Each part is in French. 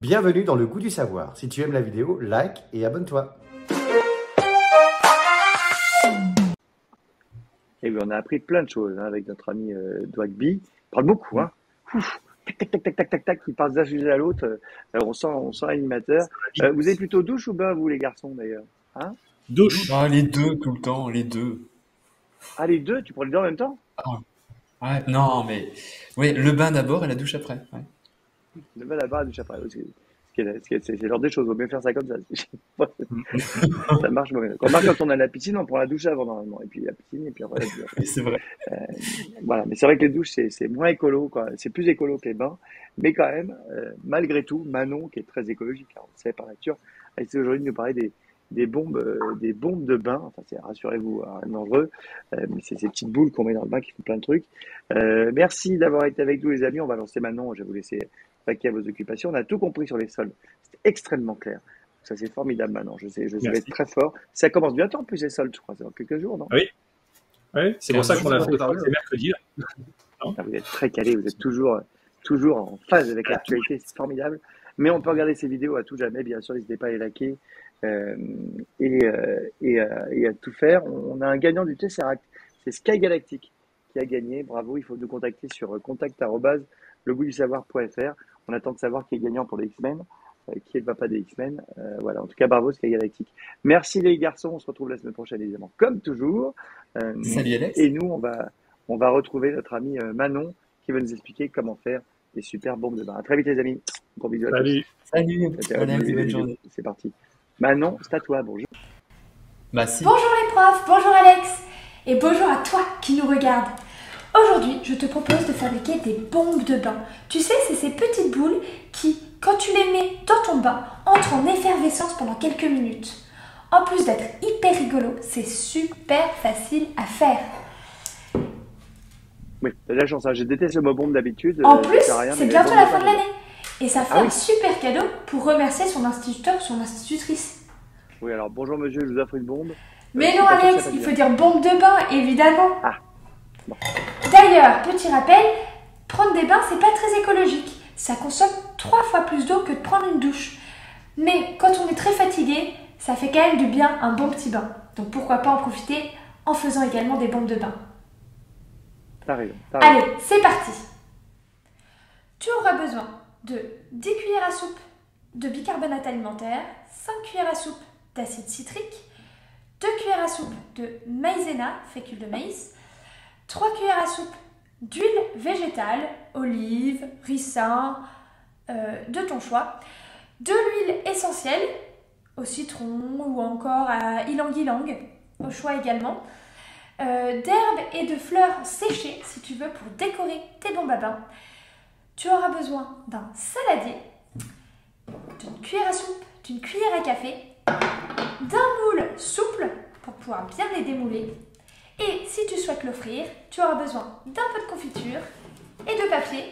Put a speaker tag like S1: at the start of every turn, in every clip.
S1: Bienvenue dans le goût du savoir. Si tu aimes la vidéo, like et abonne-toi.
S2: Et oui, on a appris plein de choses avec notre ami Dwagby. Il parle beaucoup, hein. Ouf, tac, tac, tac, tac, tac, tac, tac, il passe d'un sujet à l'autre. On sent l'animateur. Vous êtes plutôt douche ou bain, vous, les garçons, d'ailleurs? Hein?
S3: Douche. Ah, les deux, tout le temps, les deux.
S2: Ah, les deux? Tu prends les deux en même temps?
S3: Ah, ouais, non, mais oui, le bain d'abord et la douche après. Ouais.
S2: Le bain là-bas, la douche après. C'est le genre des choses. Il vaut mieux faire ça comme ça. Ça marche. Quand on a la piscine, on prend la douche avant, normalement. Et puis la piscine, et puis après la douche après.
S3: Oui, c'est vrai.
S2: Voilà, mais c'est vrai que les douches, c'est moins écolo, quoi. C'est plus écolo que les bains. Mais quand même, malgré tout, Manon, qui est très écologique, hein, on le sait par nature, a essayé aujourd'hui de nous parler des bombes de bain. Enfin, rassurez-vous, hein, rien de dangereux. Mais c'est ces petites boules qu'on met dans le bain qui font plein de trucs. Merci d'avoir été avec nous, les amis. On va lancer Manon. Je vais vous laisser vaquer à vos occupations. On a tout compris sur les soldes. C'est extrêmement clair. Ça, c'est formidable, Manon. Je vais
S3: Merci.
S2: être très fort. Ça commence bientôt, en plus, les soldes, je crois. C'est dans quelques jours, non?
S4: Oui, oui, c'est pour ça qu'on a fait
S2: parler.
S4: c'est mercredi.
S2: Ah, vous êtes très calé, vous êtes toujours en phase avec l'actualité, c'est formidable. Mais on peut regarder ces vidéos à tout jamais, bien sûr, n'hésitez pas à les liker et à tout faire. On a un gagnant du Tesseract, c'est Sky Galactic qui a gagné. Bravo, il faut nous contacter sur contact@legoutdusavoir.fr. On attend de savoir qui est gagnant pour les X-Men, qui est le papa des X-Men. Voilà, en tout cas, bravo Sky Galactic. Merci les garçons, on se retrouve la semaine prochaine évidemment, comme toujours.
S3: Salut Alex.
S2: Et nous, on va retrouver notre ami Manon qui va nous expliquer comment faire des super bombes de bain. À très vite les amis. Gros bisous à
S4: Salut.
S3: Salut,
S2: tous.
S3: Alex, bonne journée.
S2: C'est parti. Manon, c'est à toi, bonjour.
S3: Bah si.
S5: Bonjour les profs, bonjour Alex et bonjour à toi qui nous regarde. Aujourd'hui, je te propose de fabriquer des bombes de bain. Tu sais, c'est ces petites boules qui, quand tu les mets dans ton bain, entrent en effervescence pendant quelques minutes. En plus d'être hyper rigolo, c'est super facile à faire.
S2: Oui, t'as de la chance, hein. Je déteste le mot bombe d'habitude.
S5: En plus,
S2: ça sert à rien,
S5: c'est
S2: mais
S5: bientôt
S2: les
S5: la
S2: bombes
S5: fin de
S2: pas
S5: l'année. Et ça fait
S2: Ah oui.
S5: un super cadeau pour remercier son instituteur ou son institutrice.
S2: Oui, alors bonjour monsieur, je vous offre une bombe.
S5: Mais
S2: c'est
S5: non
S2: pas sûr que
S5: Alex,
S2: ça
S5: il
S2: passe
S5: faut
S2: bien.
S5: dire bombe de bain, évidemment.
S2: Ah, bon.
S5: D'ailleurs, petit rappel, prendre des bains, c'est pas très écologique. Ça consomme 3 fois plus d'eau que de prendre une douche. Mais quand on est très fatigué, ça fait quand même du bien un bon petit bain. Donc pourquoi pas en profiter en faisant également des bombes de bain.
S2: T'as raison. T'as raison.
S5: Allez, c'est parti. Tu auras besoin de 10 cuillères à soupe de bicarbonate alimentaire, 5 cuillères à soupe d'acide citrique, 2 cuillères à soupe de maïzena, fécule de maïs, 3 cuillères à soupe d'huile végétale, olive, ricin, de ton choix, de l'huile essentielle, au citron ou encore à ylang-ylang, au choix également, d'herbes et de fleurs séchées si tu veux pour décorer tes bombes à bain. Tu auras besoin d'un saladier, d'une cuillère à soupe, d'une cuillère à café, d'un moule souple pour pouvoir bien les démouler. Et si tu souhaites l'offrir, tu auras besoin d'un peu de confiture et de papier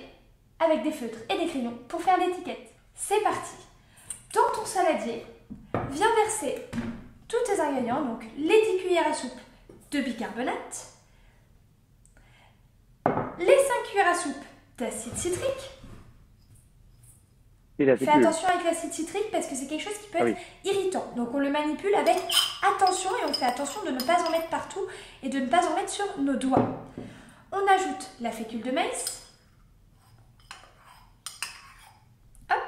S5: avec des feutres et des crayons pour faire l'étiquette. C'est parti. Dans ton saladier, viens verser tous tes ingrédients, donc les 10 cuillères à soupe de bicarbonate, les 5 cuillères à soupe d'acide citrique.
S2: Et la
S5: Fais
S2: fécule.
S5: attention avec l'acide citrique parce que c'est quelque chose qui peut
S2: Ah
S5: être irritant. Donc on le manipule avec attention et on fait attention de ne pas en mettre partout et de ne pas en mettre sur nos doigts. On ajoute la fécule de maïs. Hop.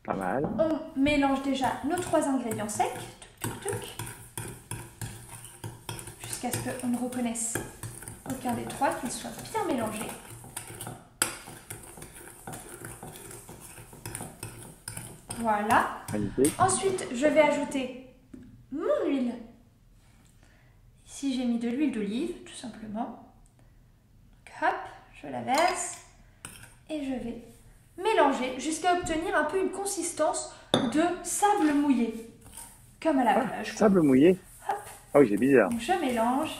S2: Pas mal.
S5: On mélange déjà nos 3 ingrédients secs. Tuc, tuc, tuc. Jusqu'à ce qu'on ne reconnaisse aucun des 3, qu'ils soient bien mélangés. Voilà.
S2: Magnifique.
S5: Ensuite, je vais ajouter mon huile. Ici, j'ai mis de l'huile d'olive, tout simplement. Donc, hop, je la verse et je vais mélanger jusqu'à obtenir un peu une consistance de sable mouillé, comme à la plage.
S2: Sable mouillé.
S5: Hop.
S2: Ah oui, c'est bizarre.
S5: Donc, je mélange.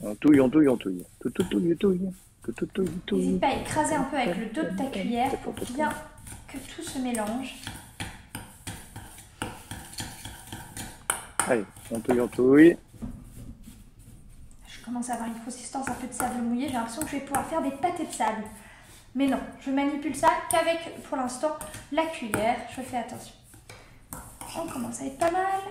S2: On touille, on touille, on touille. Tout, tout, touille, touille. Tout, tout, touille, touille.
S5: N'hésite pas à écraser un peu avec le dos de ta cuillère pour bien que tout se mélange.
S2: Allez, on touille, on touille.
S5: Je commence à avoir une consistance un peu de sable mouillé. J'ai l'impression que je vais pouvoir faire des pâtés de sable. Mais non, je manipule ça qu'avec, pour l'instant, la cuillère. Je fais attention. On commence à être pas mal.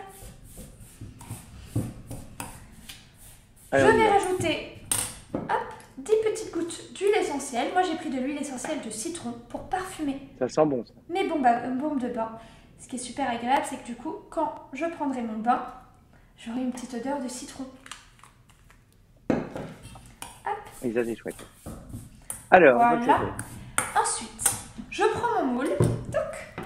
S2: Alors,
S5: Je vais rajouter, hop, 10 petites gouttes d'huile essentielle. Moi, j'ai pris de l'huile essentielle de citron pour parfumer
S2: ça sent bon, ça.
S5: mes baumes de bain. Ce qui est super agréable, c'est que du coup, quand je prendrai mon bain, j'aurai une petite odeur de citron.
S2: Et ça, c'est chouette. Alors, on
S5: Voilà.
S2: va
S5: Ensuite, je prends mon moule. Toc.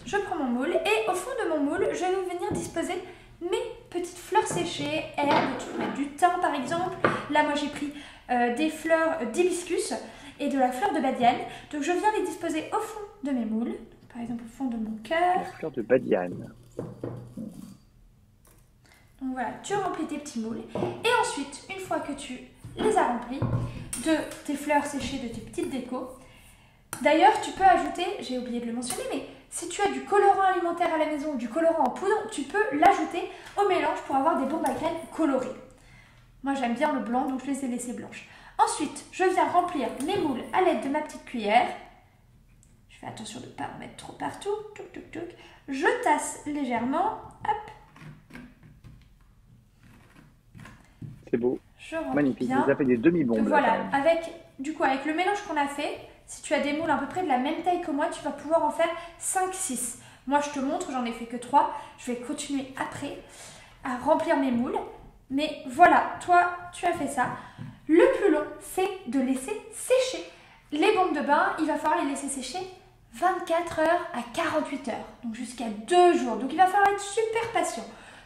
S5: Je prends mon moule et au fond de mon moule, je vais venir disposer mes petites fleurs séchées, herbes. Tu peux mettre du thym par exemple. Là, moi, j'ai pris des fleurs d'hibiscus et de la fleur de badiane. Donc, je viens les disposer au fond de mes moules. Par exemple, au fond de mon cœur.
S2: La fleur de badiane.
S5: Donc voilà, tu remplis tes petits moules. Et ensuite, une fois que tu les as remplis de tes fleurs séchées, de tes petites décos, d'ailleurs, tu peux ajouter, j'ai oublié de le mentionner, mais si tu as du colorant alimentaire à la maison ou du colorant en poudre, tu peux l'ajouter au mélange pour avoir des bombes à graines colorées. Moi, j'aime bien le blanc, donc je les ai laissées blanches. Ensuite, je viens remplir mes moules à l'aide de ma petite cuillère. Je fais attention de ne pas en mettre trop partout. Touc, touc, touc. Je tasse légèrement. Hop.
S2: C'est beau.
S5: Je remplis
S2: Magnifique.
S5: bien.
S2: Vous avez fait des demi-bombes. là,
S5: Voilà,
S2: quand même.
S5: avec le mélange qu'on a fait, si tu as des moules à peu près de la même taille que moi, tu vas pouvoir en faire 5-6. Moi, je te montre, j'en ai fait que 3. Je vais continuer après à remplir mes moules. Mais voilà, toi, tu as fait ça. Le plus long, c'est de laisser sécher. Les bombes de bain, il va falloir les laisser sécher 24 heures à 48 heures. Donc jusqu'à 2 jours. Donc il va falloir être super patient.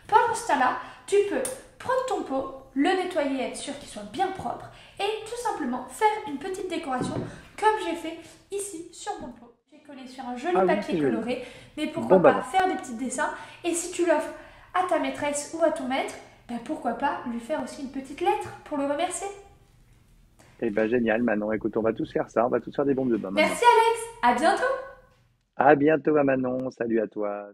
S5: Pendant ce temps-là, tu peux prendre ton pot, le nettoyer, être sûr qu'il soit bien propre et tout simplement faire une petite décoration comme j'ai fait ici sur mon pot. J'ai collé sur un joli
S2: Ah oui,
S5: papier
S2: c'est joli.
S5: coloré, mais pourquoi
S2: Bon,
S5: pas
S2: bah,
S5: faire des petits dessins. Et si tu l'offres à ta maîtresse ou à ton maître, ben pourquoi pas lui faire aussi une petite lettre pour le remercier.
S2: Eh ben, génial, Manon. Écoute, on va tous faire ça. On va tous faire des bombes de bain. maintenant.
S5: Merci Alex, à bientôt.
S2: À bientôt, à Manon. Salut à toi.